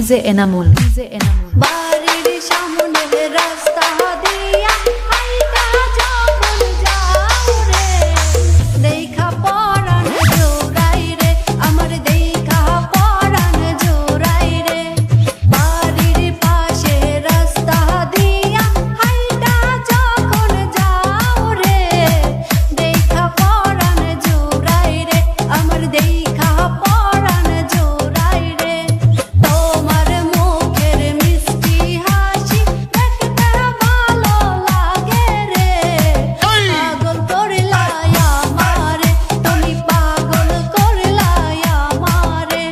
DJ Enamul বাড়ির সামনে রাস্তা দিয়া হাইটা যখন যাও রে দেখা পরাণ জোড়াই রে আমার দেখা পরাণ জোড়াই রে বাড়ির পাশে রাস্তা দিয়া হাইটা যখন যাও রে দেখা পরাণ জোড়াই রে আমার দেখা পরাণ জোড়াই রে তোমার মুখের মিষ্টি হাসি দেখতে ভালো লাগে রে পাগল করলাই আমারে তুমি পাগল করলাই আমারে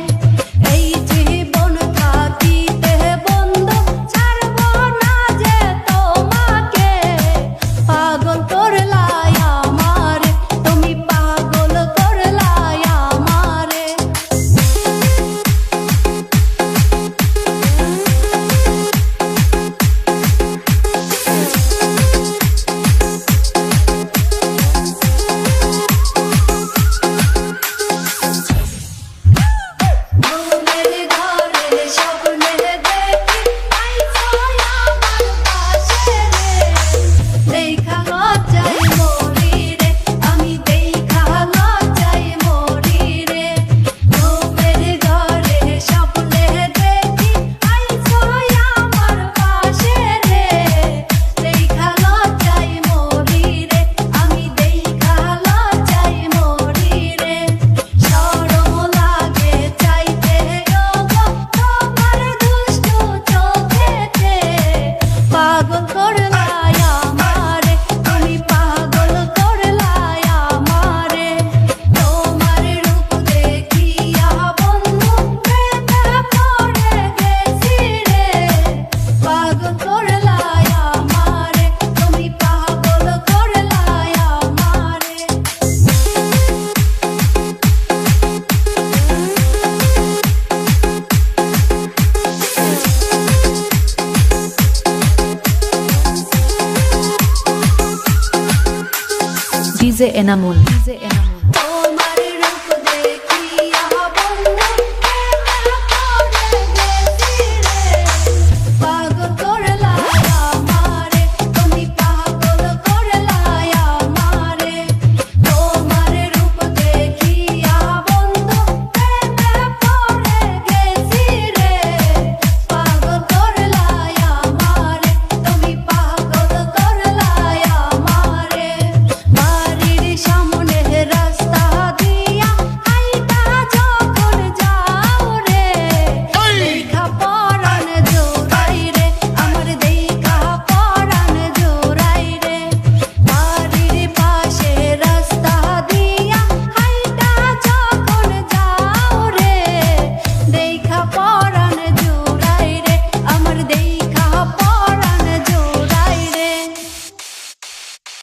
এই জীবন থাকিতে বন্ধু ছাড়বো না যে তোমাকে পাগল করলাই আমারে তুমি পাগল করলাই আমারে মনের ঘরে স্বপ্নে দেখি আইছো আমার পাশে রে দেখা লজ্জায় মরি রে আমি দেখা লজ্জায় মরি রে মনের ঘরে স্বপ্নে দেখি আইছো আমার পাশে রে দেখা লজ্জায় মরি রে আমি দেখা লজ্জায় মরি রে শরম লাগে চাইতে ওগো তোমার দুষ্টু চোখেতে পাগল করলাই আমারে তুমি পাগল করলাই আমারে তোমার রূপ দেখিয়া বন্ধু প্রেমে পড়ে গেছি রে পাগল করলাই আমারে তুমি পাগল করলাই আমারে ডিজে এনামুল